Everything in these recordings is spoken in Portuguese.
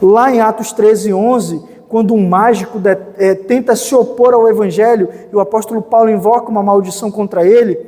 Lá em Atos 13:11, quando um mágico tenta se opor ao Evangelho e o apóstolo Paulo invoca uma maldição contra ele,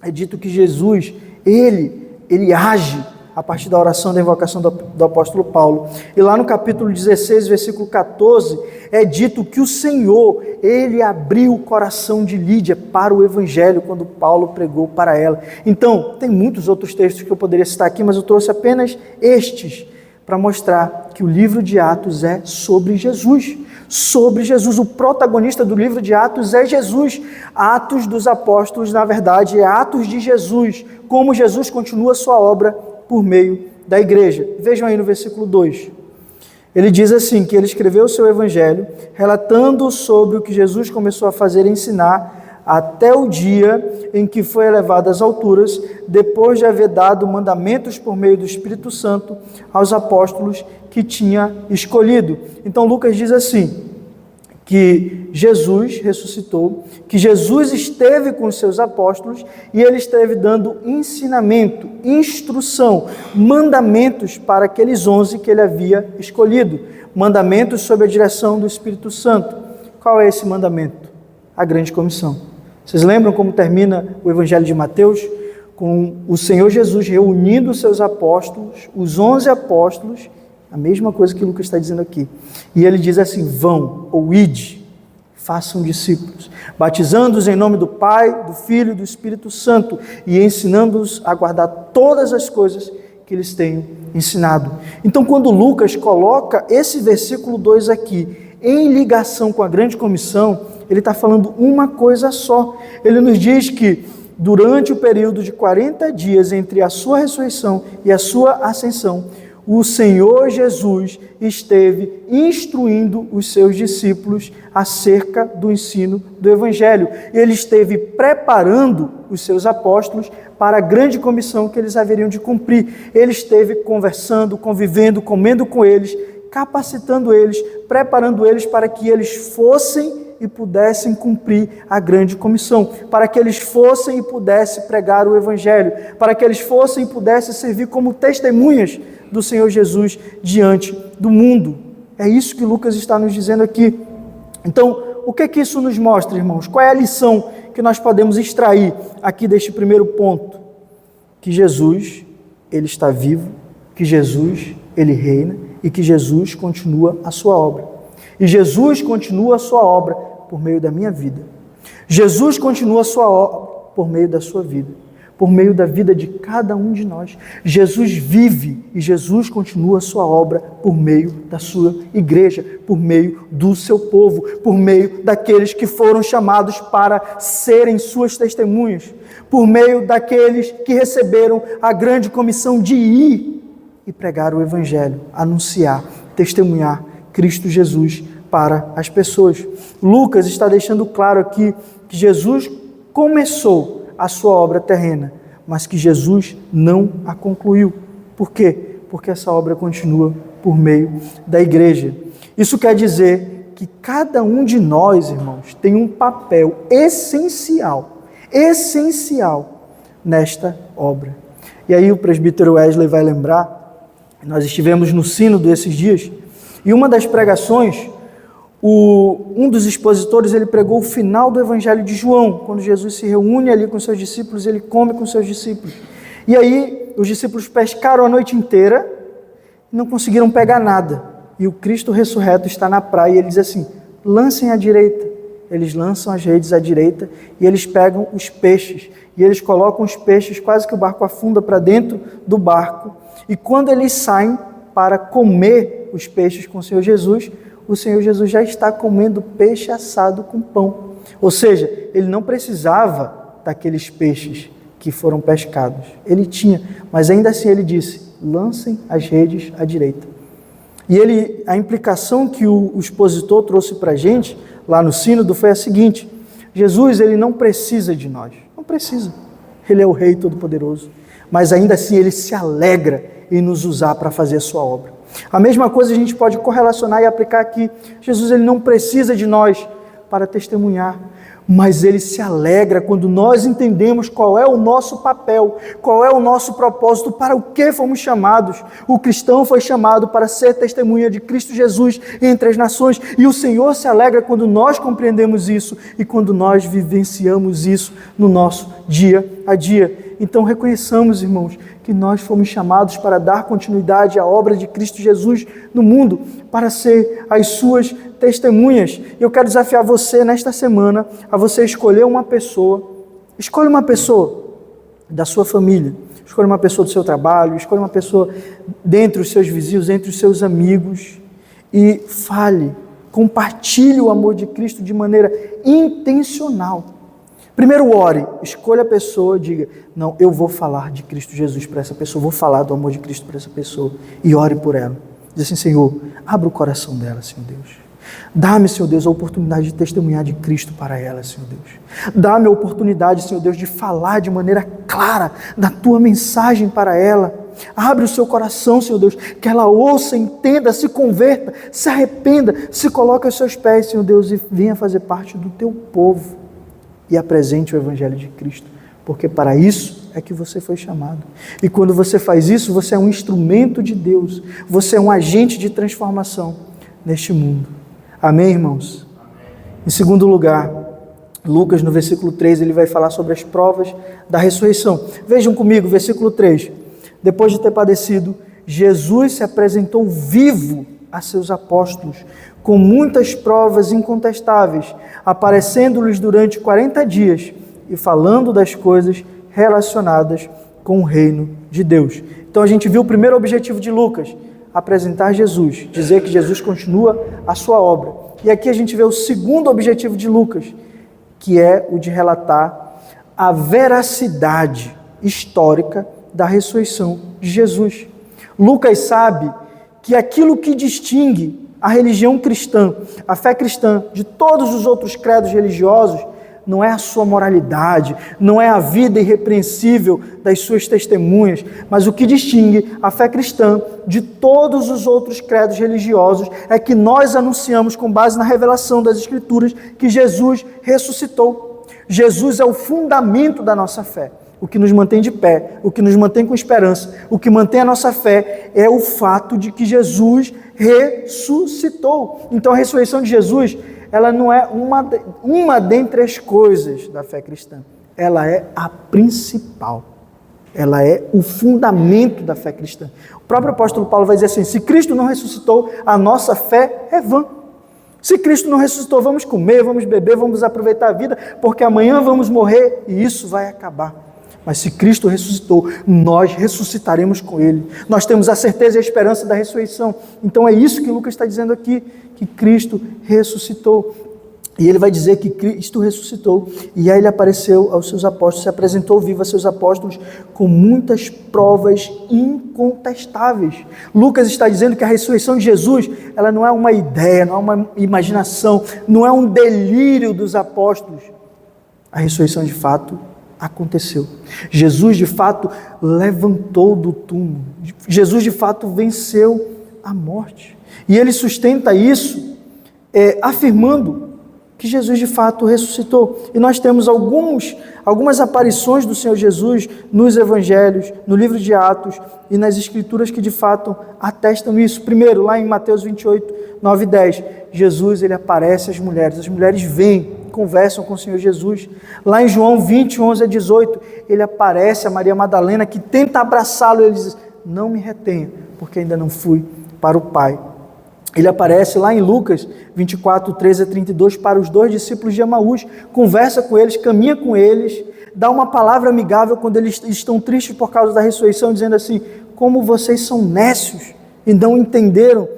é dito que Jesus, ele age a partir da oração da invocação do apóstolo Paulo. E lá no capítulo 16, versículo 14, é dito que o Senhor, ele abriu o coração de Lídia para o Evangelho quando Paulo pregou para ela. Então, tem muitos outros textos que eu poderia citar aqui, mas eu trouxe apenas estes para mostrar que o livro de Atos é sobre Jesus. Sobre Jesus, o protagonista do livro de Atos é Jesus. Atos dos Apóstolos, na verdade, é Atos de Jesus, como Jesus continua sua obra por meio da igreja. Vejam aí no versículo 2. Ele diz assim, que ele escreveu o seu evangelho, relatando sobre o que Jesus começou a fazer e ensinar, até o dia em que foi elevado às alturas, depois de haver dado mandamentos por meio do Espírito Santo aos apóstolos que tinha escolhido. Então Lucas diz assim, que Jesus ressuscitou, que Jesus esteve com os seus apóstolos e ele esteve dando ensinamento, instrução, mandamentos para aqueles 11 que ele havia escolhido, mandamentos sob a direção do Espírito Santo. Qual é esse mandamento? A grande comissão. Vocês lembram como termina o Evangelho de Mateus? Com o Senhor Jesus reunindo os seus apóstolos, os 11 apóstolos, a mesma coisa que Lucas está dizendo aqui. E ele diz assim, vão, ou ide, façam discípulos, batizando-os em nome do Pai, do Filho e do Espírito Santo, e ensinando-os a guardar todas as coisas que eles tenham ensinado. Então, quando Lucas coloca esse versículo 2 aqui, em ligação com a grande comissão, ele está falando uma coisa só. Ele nos diz que durante o período de 40 dias entre a sua ressurreição e a sua ascensão, o Senhor Jesus esteve instruindo os seus discípulos acerca do ensino do Evangelho. Ele esteve preparando os seus apóstolos para a grande comissão que eles haveriam de cumprir. Ele esteve conversando, convivendo, comendo com eles, capacitando eles, preparando eles para que eles fossem e pudessem cumprir a grande comissão, para que eles fossem e pudessem pregar o Evangelho, para que eles fossem e pudessem servir como testemunhas do Senhor Jesus diante do mundo. É isso que Lucas está nos dizendo aqui. Então, o que é que isso nos mostra, irmãos? Qual é a lição que nós podemos extrair aqui deste primeiro ponto? Que Jesus, ele está vivo, que Jesus, ele reina e que Jesus continua a sua obra. E Jesus continua a sua obra por meio da minha vida. Jesus continua a sua obra por meio da sua vida, por meio da vida de cada um de nós. Jesus vive e Jesus continua a sua obra por meio da sua igreja, por meio do seu povo, por meio daqueles que foram chamados para serem suas testemunhas, por meio daqueles que receberam a grande comissão de ir e pregar o Evangelho, anunciar, testemunhar Cristo Jesus para as pessoas. Lucas está deixando claro aqui que Jesus começou a sua obra terrena, mas que Jesus não a concluiu. Por quê? Porque essa obra continua por meio da igreja. Isso quer dizer que cada um de nós, irmãos, tem um papel essencial nesta obra. E aí o presbítero Wesley vai lembrar, nós estivemos no sínodo esses dias, e uma das pregações, um dos expositores, ele pregou o final do Evangelho de João, quando Jesus se reúne ali com seus discípulos, ele come com seus discípulos. E aí, os discípulos pescaram a noite inteira e não conseguiram pegar nada. E o Cristo ressurreto está na praia e ele diz assim, lancem à direita. Eles lançam as redes à direita e eles pegam os peixes. E eles colocam os peixes, quase que o barco afunda para dentro do barco. E quando eles saem para comer os peixes com o Senhor Jesus já está comendo peixe assado com pão. Ou seja, ele não precisava daqueles peixes que foram pescados. Ele tinha, mas ainda assim ele disse, lancem as redes à direita. E a implicação que o expositor trouxe para a gente, lá no sínodo, foi a seguinte, Jesus, ele não precisa de nós, não precisa. Ele é o Rei Todo-Poderoso, mas ainda assim ele se alegra em nos usar para fazer a sua obra. A mesma coisa a gente pode correlacionar e aplicar aqui. Jesus, ele não precisa de nós para testemunhar, Mas Ele se alegra quando nós entendemos qual é o nosso papel, qual é o nosso propósito, para o que fomos chamados. O cristão foi chamado para ser testemunha de Cristo Jesus entre as nações, e o Senhor se alegra quando nós compreendemos isso e quando nós vivenciamos isso no nosso dia a dia. Então reconheçamos, irmãos, que nós fomos chamados para dar continuidade à obra de Cristo Jesus no mundo, para ser as suas testemunhas. E eu quero desafiar você nesta semana a você escolher uma pessoa. Escolha uma pessoa da sua família, escolha uma pessoa do seu trabalho, escolha uma pessoa dentre os seus vizinhos, entre os seus amigos, e fale, compartilhe o amor de Cristo de maneira intencional. Primeiro ore, escolha a pessoa, diga, não, eu vou falar de Cristo Jesus para essa pessoa, vou falar do amor de Cristo para essa pessoa, e ore por ela. Diz assim, Senhor, abra o coração dela, Senhor Deus. Dá-me, Senhor Deus, a oportunidade de testemunhar de Cristo para ela, Senhor Deus. Dá-me a oportunidade, Senhor Deus, de falar de maneira clara da Tua mensagem para ela. Abre o seu coração, Senhor Deus, que ela ouça, entenda, se converta, se arrependa, se coloque aos seus pés, Senhor Deus, e venha fazer parte do Teu povo. E apresente o Evangelho de Cristo, porque para isso é que você foi chamado. E quando você faz isso, você é um instrumento de Deus, você é um agente de transformação neste mundo. Amém, irmãos? Amém. Em segundo lugar, Lucas, no versículo 3, ele vai falar sobre as provas da ressurreição. Vejam comigo, versículo 3. Depois de ter padecido, Jesus se apresentou vivo a seus apóstolos, com muitas provas incontestáveis, aparecendo-lhes durante 40 dias e falando das coisas relacionadas com o reino de Deus. Então a gente viu o primeiro objetivo de Lucas, apresentar Jesus, dizer que Jesus continua a sua obra. E aqui a gente vê o segundo objetivo de Lucas, que é o de relatar a veracidade histórica da ressurreição de Jesus. Lucas sabe que aquilo que distingue a religião cristã, a fé cristã, de todos os outros credos religiosos, não é a sua moralidade, não é a vida irrepreensível das suas testemunhas, mas o que distingue a fé cristã de todos os outros credos religiosos é que nós anunciamos, com base na revelação das Escrituras, que Jesus ressuscitou. Jesus é o fundamento da nossa fé. O que nos mantém de pé, o que nos mantém com esperança, o que mantém a nossa fé é o fato de que Jesus ressuscitou. Então a ressurreição de Jesus, ela não é uma dentre as coisas da fé cristã, ela é a principal, ela é o fundamento da fé cristã. O próprio apóstolo Paulo vai dizer assim, se Cristo não ressuscitou, a nossa fé é vã. Se Cristo não ressuscitou, vamos comer, vamos beber, vamos aproveitar a vida, porque amanhã vamos morrer e isso vai acabar. Mas se Cristo ressuscitou, nós ressuscitaremos com Ele. Nós temos a certeza e a esperança da ressurreição. Então é isso que Lucas está dizendo aqui, que Cristo ressuscitou. E ele vai dizer que Cristo ressuscitou. E aí ele apareceu aos seus apóstolos, se apresentou vivo a seus apóstolos com muitas provas incontestáveis. Lucas está dizendo que a ressurreição de Jesus, ela não é uma ideia, não é uma imaginação, não é um delírio dos apóstolos. A ressurreição de fato aconteceu. Jesus de fato levantou do túmulo. Jesus de fato venceu a morte. E ele sustenta isso afirmando que Jesus de fato ressuscitou. E nós temos algumas aparições do Senhor Jesus nos evangelhos, no livro de Atos e nas escrituras que de fato atestam isso. Primeiro, lá em Mateus 28, 9 e 10, Jesus ele aparece às mulheres vêm, conversam com o Senhor Jesus. Lá em João 20, 11 a 18, ele aparece a Maria Madalena, que tenta abraçá-lo, e ele diz, não me retenha, porque ainda não fui para o Pai. Ele aparece lá em Lucas 24, 13 a 32, para os 2 discípulos de Emaús, conversa com eles, caminha com eles, dá uma palavra amigável quando eles estão tristes por causa da ressurreição, dizendo assim, como vocês são nécios e não entenderam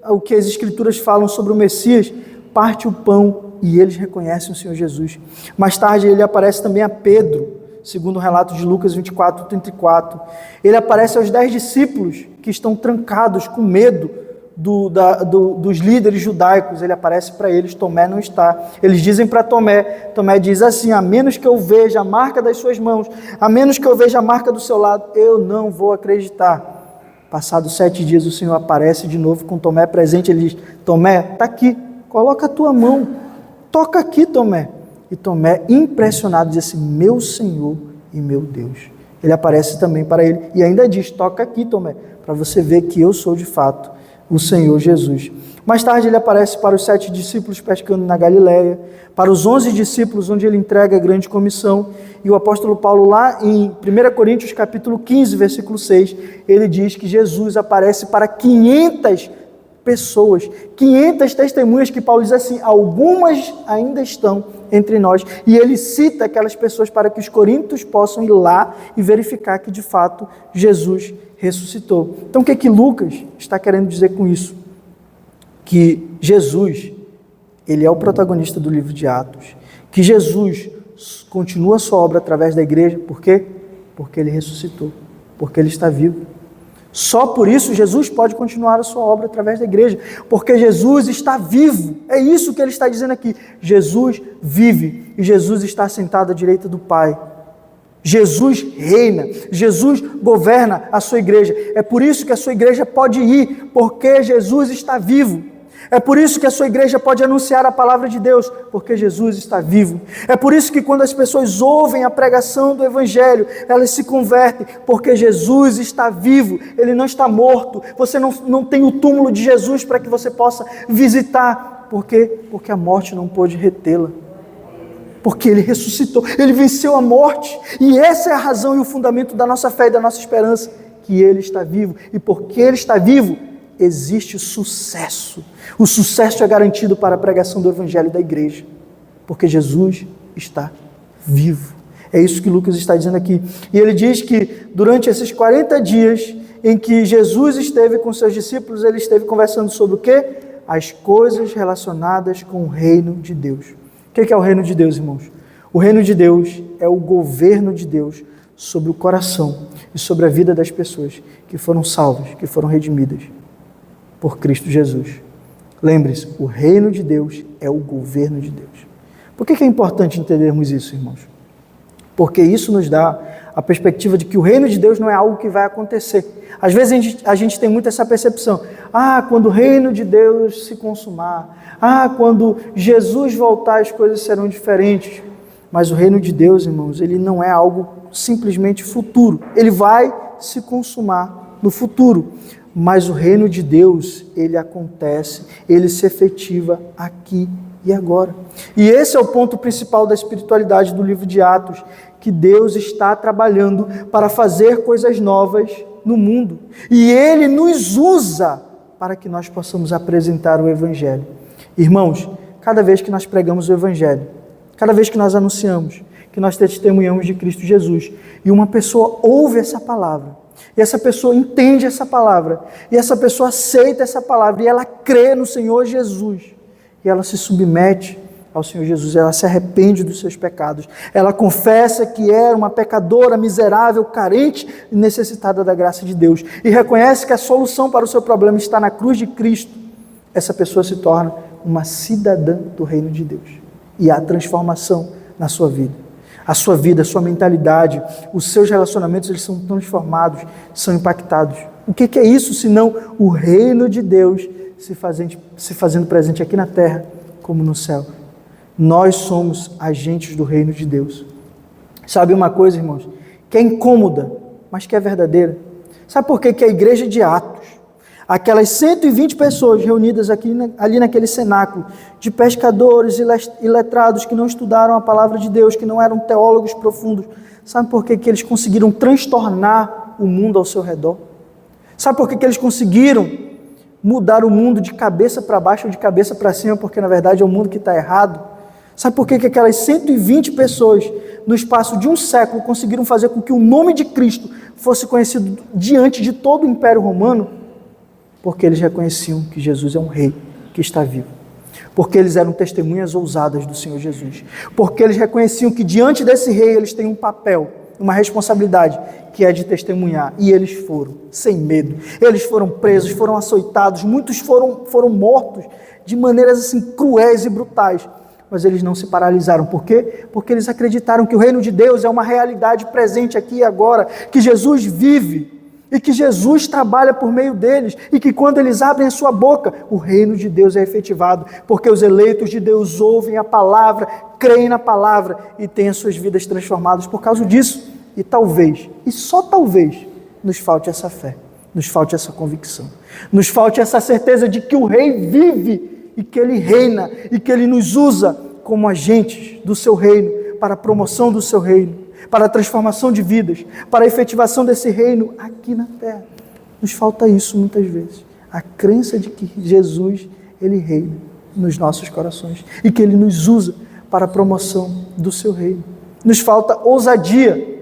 o que as Escrituras falam sobre o Messias, parte o pão e eles reconhecem o Senhor Jesus. Mais tarde ele aparece também a Pedro, segundo o relato de Lucas 24, 34. Ele aparece aos 10 discípulos que estão trancados com medo dos líderes judaicos. Ele aparece para eles, Tomé não está. Eles dizem para Tomé diz assim, a menos que eu veja a marca das suas mãos, a menos que eu veja a marca do seu lado, eu não vou acreditar. Passados 7 dias o Senhor aparece de novo com Tomé presente, ele diz, Tomé, está aqui, coloca a tua mão, toca aqui, Tomé. E Tomé, impressionado, diz assim: meu Senhor e meu Deus. Ele aparece também para ele e ainda diz: toca aqui, Tomé, para você ver que eu sou de fato o Senhor Jesus. Mais tarde ele aparece para os 7 discípulos pescando na Galileia, para os 11 discípulos, onde ele entrega a grande comissão. E o apóstolo Paulo, lá em 1 Coríntios capítulo 15, versículo 6, ele diz que Jesus aparece para 500 pessoas, 500 testemunhas, que Paulo diz assim: algumas ainda estão entre nós. E ele cita aquelas pessoas para que os coríntios possam ir lá e verificar que de fato Jesus ressuscitou. Então o que é que Lucas está querendo dizer com isso? Que Jesus, ele é o protagonista do livro de Atos, que Jesus continua a sua obra através da igreja. Por quê? Porque ele ressuscitou, porque ele está vivo. Só por isso Jesus pode continuar a sua obra através da igreja, porque Jesus está vivo. É isso que ele está dizendo aqui. Jesus vive e Jesus está sentado à direita do Pai. Jesus reina, Jesus governa a sua igreja. É por isso que a sua igreja pode ir, porque Jesus está vivo. É por isso que a sua igreja pode anunciar a palavra de Deus, porque Jesus está vivo. É por isso que quando as pessoas ouvem a pregação do Evangelho, elas se convertem, porque Jesus está vivo, Ele não está morto. Você não tem o túmulo de Jesus para que você possa visitar. Por quê? Porque a morte não pôde retê-la. Porque Ele ressuscitou, Ele venceu a morte. E essa é a razão e o fundamento da nossa fé e da nossa esperança, que Ele está vivo. E porque Ele está vivo, existe sucesso. O sucesso é garantido para a pregação do Evangelho da igreja, porque Jesus está vivo. É isso que Lucas está dizendo aqui. E ele diz que durante esses 40 dias em que Jesus esteve com seus discípulos, ele esteve conversando sobre o quê? As coisas relacionadas com o reino de Deus. O que é o reino de Deus, irmãos? O reino de Deus é o governo de Deus sobre o coração e sobre a vida das pessoas que foram salvas, que foram redimidas por Cristo Jesus. Lembre-se, o reino de Deus é o governo de Deus. Por que é importante entendermos isso, irmãos? Porque isso nos dá a perspectiva de que o reino de Deus não é algo que vai acontecer. Às vezes a gente tem muito essa percepção: quando o reino de Deus se consumar, quando Jesus voltar, as coisas serão diferentes. Mas o reino de Deus, irmãos, ele não é algo simplesmente futuro. Ele vai se consumar no futuro. Mas o reino de Deus, ele acontece, ele se efetiva aqui e agora. E esse é o ponto principal da espiritualidade do livro de Atos, que Deus está trabalhando para fazer coisas novas no mundo. E Ele nos usa para que nós possamos apresentar o Evangelho. Irmãos, cada vez que nós pregamos o Evangelho, cada vez que nós anunciamos, que nós testemunhamos de Cristo Jesus, e uma pessoa ouve essa palavra, e essa pessoa entende essa palavra, e essa pessoa aceita essa palavra, e ela crê no Senhor Jesus, e ela se submete ao Senhor Jesus, ela se arrepende dos seus pecados, ela confessa que era uma pecadora, miserável, carente e necessitada da graça de Deus, e reconhece que a solução para o seu problema está na cruz de Cristo. Essa pessoa se torna uma cidadã do reino de Deus, e há transformação na sua vida. A sua vida, a sua mentalidade, os seus relacionamentos, eles são transformados, são impactados. O que é isso, senão o reino de Deus se fazendo presente aqui na terra, como no céu? Nós somos agentes do reino de Deus. Sabe uma coisa, irmãos? Que é incômoda, mas que é verdadeira. Sabe por que a igreja de Atos, aquelas 120 pessoas reunidas ali naquele cenáculo, de pescadores e letrados que não estudaram a palavra de Deus, que não eram teólogos profundos, sabe por que eles conseguiram transtornar o mundo ao seu redor? Sabe por que eles conseguiram mudar o mundo de cabeça para baixo ou de cabeça para cima? Porque na verdade é o mundo que está errado. Sabe por que aquelas 120 pessoas, no espaço de um século, conseguiram fazer com que o nome de Cristo fosse conhecido diante de todo o Império Romano? Porque eles reconheciam que Jesus é um rei que está vivo. Porque eles eram testemunhas ousadas do Senhor Jesus. Porque eles reconheciam que diante desse rei eles têm um papel, uma responsabilidade, que é de testemunhar. E eles foram, sem medo. Eles foram presos, foram açoitados, muitos foram mortos de maneiras assim cruéis e brutais. Mas eles não se paralisaram. Por quê? Porque eles acreditaram que o reino de Deus é uma realidade presente aqui e agora, que Jesus vive. e que Jesus trabalha por meio deles, e que quando eles abrem a sua boca, o reino de Deus é efetivado, porque os eleitos de Deus ouvem a palavra, creem na palavra e têm as suas vidas transformadas por causa disso. E talvez, e só talvez, nos falte essa fé, nos falte essa convicção, nos falte essa certeza de que o Rei vive e que Ele reina e que Ele nos usa como agentes do seu reino, para a promoção do seu reino, para a transformação de vidas, para a efetivação desse reino aqui na terra. Nos falta isso muitas vezes, a crença de que Jesus, Ele reina nos nossos corações e que Ele nos usa para a promoção do seu reino. Nos falta ousadia,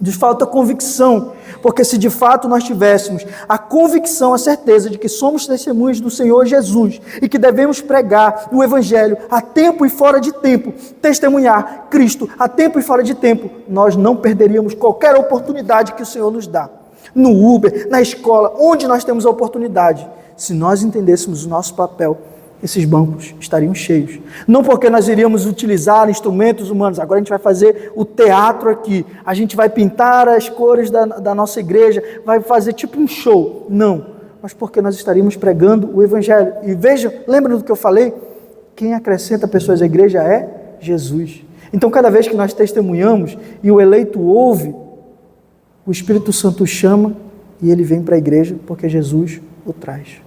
nos falta convicção, porque se de fato nós tivéssemos a convicção, a certeza de que somos testemunhas do Senhor Jesus e que devemos pregar o Evangelho a tempo e fora de tempo, testemunhar Cristo a tempo e fora de tempo, nós não perderíamos qualquer oportunidade que o Senhor nos dá. No Uber, na escola, onde nós temos a oportunidade, se nós entendêssemos o nosso papel, esses bancos estariam cheios. Não porque nós iríamos utilizar instrumentos humanos, agora a gente vai fazer o teatro aqui, a gente vai pintar as cores da nossa igreja, vai fazer tipo um show. Não, mas porque nós estaríamos pregando o Evangelho. E veja, lembra do que eu falei? Quem acrescenta pessoas à igreja é Jesus. Então cada vez que nós testemunhamos e o eleito ouve, o Espírito Santo o chama e ele vem para a igreja porque Jesus o traz.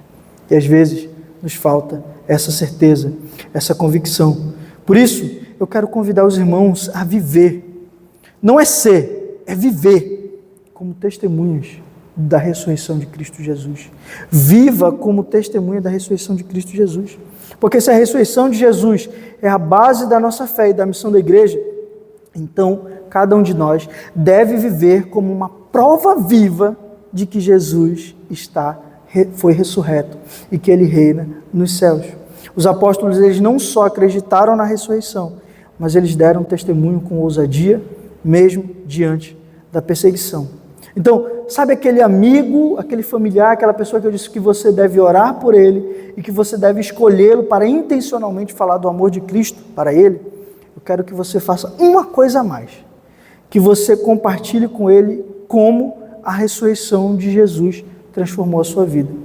E às vezes nos falta essa certeza, essa convicção. Por isso, eu quero convidar os irmãos a viver. Não é ser, é viver como testemunhas da ressurreição de Cristo Jesus. Viva como testemunha da ressurreição de Cristo Jesus. Porque se a ressurreição de Jesus é a base da nossa fé e da missão da igreja, então cada um de nós deve viver como uma prova viva de que Jesus foi ressurreto e que Ele reina nos céus. Os apóstolos, eles não só acreditaram na ressurreição, mas eles deram testemunho com ousadia, mesmo diante da perseguição. Então, sabe aquele amigo, aquele familiar, aquela pessoa que eu disse que você deve orar por ele e que você deve escolhê-lo para intencionalmente falar do amor de Cristo para ele? Eu quero que você faça uma coisa a mais, que você compartilhe com ele como a ressurreição de Jesus transformou a sua vida.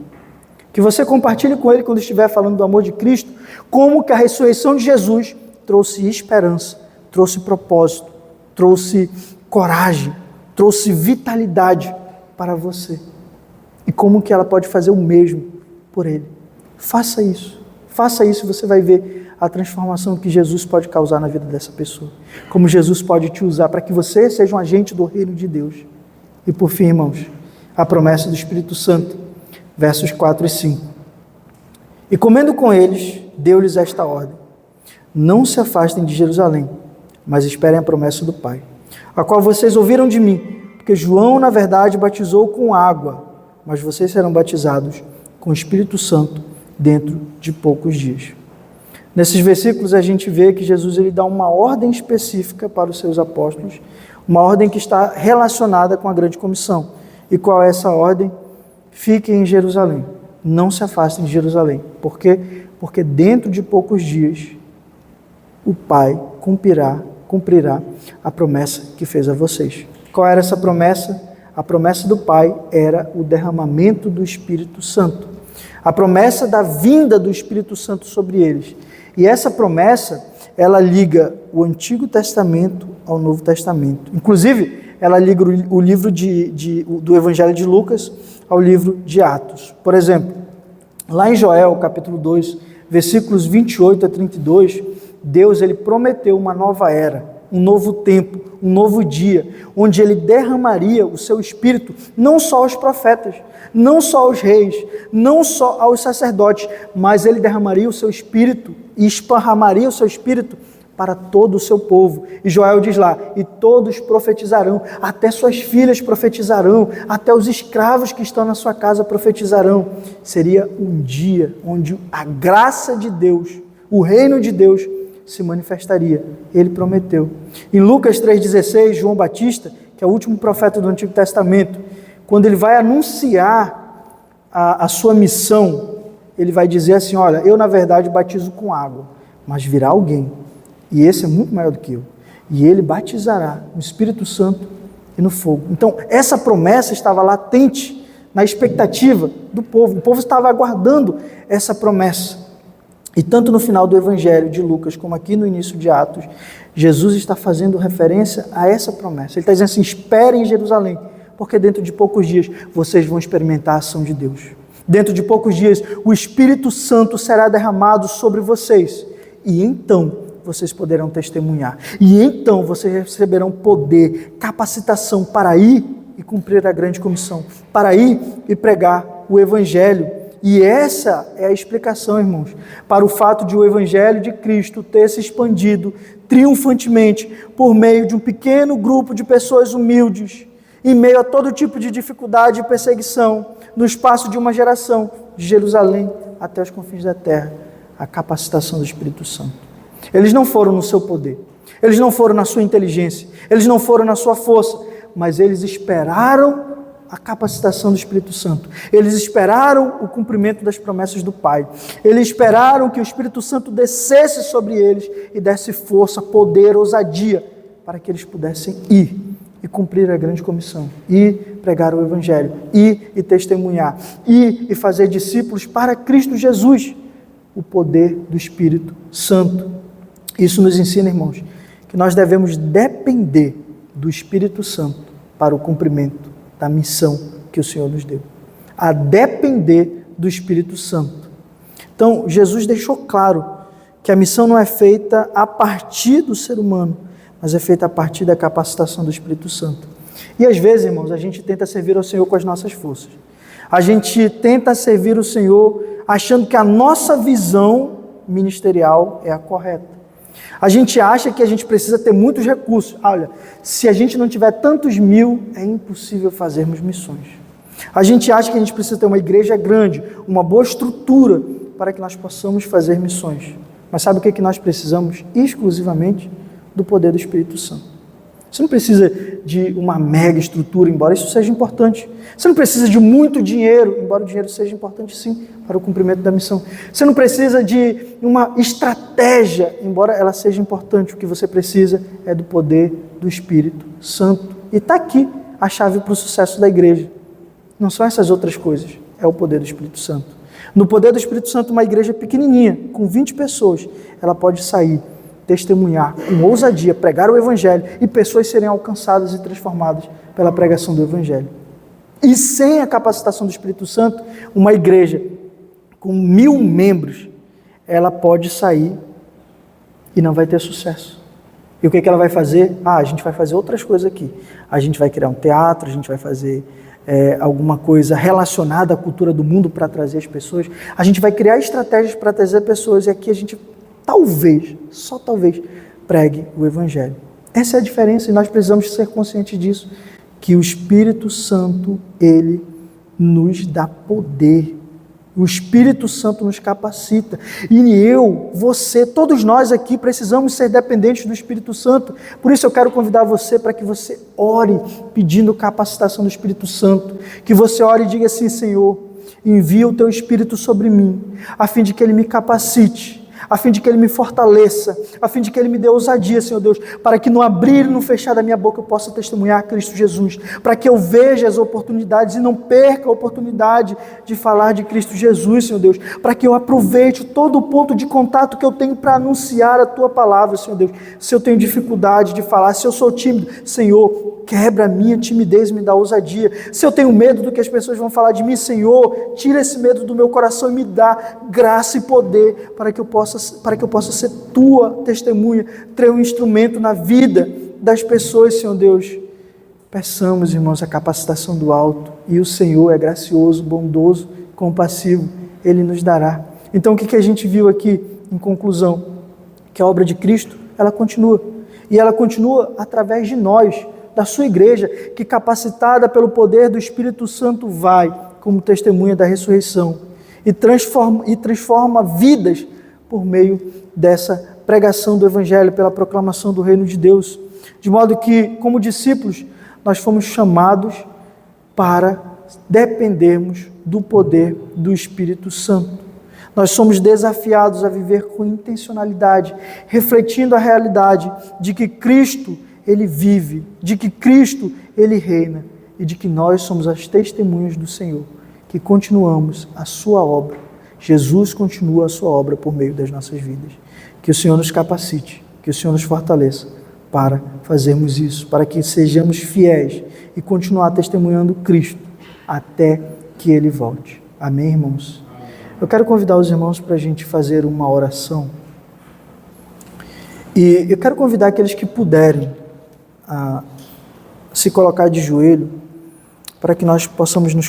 Que você compartilhe com ele, quando estiver falando do amor de Cristo, como que a ressurreição de Jesus trouxe esperança, trouxe propósito, trouxe coragem, trouxe vitalidade para você. E como que ela pode fazer o mesmo por ele. Faça isso e você vai ver a transformação que Jesus pode causar na vida dessa pessoa. Como Jesus pode te usar para que você seja um agente do reino de Deus. E por fim, irmãos, a promessa do Espírito Santo, versos 4 e 5. E comendo com eles, deu-lhes esta ordem: não se afastem de Jerusalém, mas esperem a promessa do Pai, a qual vocês ouviram de mim, porque João, na verdade, batizou com água, mas vocês serão batizados com o Espírito Santo dentro de poucos dias. Nesses versículos a gente vê que Jesus ele dá uma ordem específica para os seus apóstolos, uma ordem que está relacionada com a grande comissão. E qual é essa ordem? Fiquem em Jerusalém, não se afastem de Jerusalém. Por quê? Porque dentro de poucos dias o Pai cumprirá a promessa que fez a vocês. Qual era essa promessa? A promessa do Pai era o derramamento do Espírito Santo. A promessa da vinda do Espírito Santo sobre eles. E essa promessa, ela liga o Antigo Testamento ao Novo Testamento. Inclusive, ela liga o livro do Evangelho de Lucas ao livro de Atos. Por exemplo, lá em Joel, capítulo 2, versículos 28 a 32, Deus ele prometeu uma nova era, um novo tempo, um novo dia, onde Ele derramaria o seu Espírito, não só aos profetas, não só aos reis, não só aos sacerdotes, mas Ele derramaria o seu Espírito e esparramaria o seu Espírito para todo o seu povo. E Joel diz lá: e todos profetizarão, até suas filhas profetizarão, até os escravos que estão na sua casa profetizarão. Seria um dia onde a graça de Deus, o reino de Deus se manifestaria. Ele prometeu. Em Lucas 3,16, João Batista, que é o último profeta do Antigo Testamento, quando ele vai anunciar a sua missão, ele vai dizer assim: olha, eu na verdade batizo com água, mas virá alguém, e esse é muito maior do que eu, e ele batizará no Espírito Santo e no fogo. Então, essa promessa estava latente na expectativa do povo. O povo estava aguardando essa promessa. E tanto no final do Evangelho de Lucas, como aqui no início de Atos, Jesus está fazendo referência a essa promessa. Ele está dizendo assim: esperem em Jerusalém, porque dentro de poucos dias vocês vão experimentar a ação de Deus. Dentro de poucos dias o Espírito Santo será derramado sobre vocês. E então vocês poderão testemunhar. E então vocês receberão poder, capacitação para ir e cumprir a grande comissão, para ir e pregar o Evangelho. E essa é a explicação, irmãos, para o fato de o Evangelho de Cristo ter se expandido triunfantemente por meio de um pequeno grupo de pessoas humildes, em meio a todo tipo de dificuldade e perseguição, no espaço de uma geração, de Jerusalém até os confins da terra, a capacitação do Espírito Santo. Eles não foram no seu poder, eles não foram na sua inteligência, eles não foram na sua força, mas eles esperaram a capacitação do Espírito Santo. Eles esperaram o cumprimento das promessas do Pai. Eles esperaram que o Espírito Santo descesse sobre eles e desse força, poder, ousadia, para que eles pudessem ir e cumprir a grande comissão, ir pregar o Evangelho, ir e testemunhar, ir e fazer discípulos para Cristo Jesus, o poder do Espírito Santo. Isso nos ensina, irmãos, que nós devemos depender do Espírito Santo para o cumprimento da missão que o Senhor nos deu, a depender do Espírito Santo. Então, Jesus deixou claro que a missão não é feita a partir do ser humano, mas é feita a partir da capacitação do Espírito Santo. E às vezes, irmãos, a gente tenta servir ao Senhor com as nossas forças. A gente tenta servir o Senhor achando que a nossa visão ministerial é a correta. A gente acha que a gente precisa ter muitos recursos. Olha, se a gente não tiver tantos mil, é impossível fazermos missões. A gente acha que a gente precisa ter uma igreja grande, uma boa estrutura para que nós possamos fazer missões. Mas sabe o que nós precisamos? Exclusivamente do poder do Espírito Santo. Você não precisa de uma mega estrutura, embora isso seja importante. Você não precisa de muito dinheiro, embora o dinheiro seja importante sim, para o cumprimento da missão. Você não precisa de uma estratégia, embora ela seja importante. O que você precisa é do poder do Espírito Santo. E está aqui a chave para o sucesso da igreja. Não são essas outras coisas, é o poder do Espírito Santo. No poder do Espírito Santo, uma igreja pequenininha, com 20 pessoas, ela pode sair, testemunhar com ousadia, pregar o Evangelho e pessoas serem alcançadas e transformadas pela pregação do Evangelho. E sem a capacitação do Espírito Santo, uma igreja com 1000 membros, ela pode sair e não vai ter sucesso. E o que ela vai fazer? A gente vai fazer outras coisas aqui. A gente vai criar um teatro, a gente vai fazer alguma coisa relacionada à cultura do mundo para trazer as pessoas. A gente vai criar estratégias para trazer pessoas e aqui a gente talvez, só talvez, pregue o Evangelho. Essa é a diferença e nós precisamos ser conscientes disso, que o Espírito Santo, ele nos dá poder. O Espírito Santo nos capacita. E eu, você, todos nós aqui precisamos ser dependentes do Espírito Santo. Por isso eu quero convidar você para que você ore pedindo capacitação do Espírito Santo. Que você ore e diga assim: Senhor, envia o teu Espírito sobre mim, a fim de que ele me capacite, a fim de que ele me fortaleça, a fim de que ele me dê ousadia, Senhor Deus, para que no abrir e no fechar da minha boca eu possa testemunhar Cristo Jesus, para que eu veja as oportunidades e não perca a oportunidade de falar de Cristo Jesus, Senhor Deus, para que eu aproveite todo o ponto de contato que eu tenho para anunciar a Tua palavra, Senhor Deus. Se eu tenho dificuldade de falar, se eu sou tímido, Senhor, quebra a minha timidez e me dá ousadia. Se eu tenho medo do que as pessoas vão falar de mim, Senhor, tira esse medo do meu coração e me dá graça e poder para que eu possa ser Tua testemunha, ter um instrumento na vida das pessoas, Senhor Deus. Peçamos, irmãos, a capacitação do alto, e o Senhor é gracioso, bondoso, compassivo, Ele nos dará. Então o que a gente viu aqui em conclusão? Que a obra de Cristo, ela continua, e ela continua através de nós, da sua igreja, que capacitada pelo poder do Espírito Santo vai como testemunha da ressurreição e transforma vidas por meio dessa pregação do Evangelho, pela proclamação do reino de Deus, de modo que, como discípulos, nós fomos chamados para dependermos do poder do Espírito Santo. Nós somos desafiados a viver com intencionalidade, refletindo a realidade de que Cristo, Ele vive, de que Cristo, Ele reina e de que nós somos as testemunhas do Senhor, que continuamos a sua obra. Jesus continua a sua obra por meio das nossas vidas. Que o Senhor nos capacite, que o Senhor nos fortaleça para fazermos isso, para que sejamos fiéis e continuar testemunhando Cristo até que Ele volte. Amém, irmãos? Eu quero convidar os irmãos para a gente fazer uma oração. E eu quero convidar aqueles que puderem a se colocar de joelho para que nós possamos nos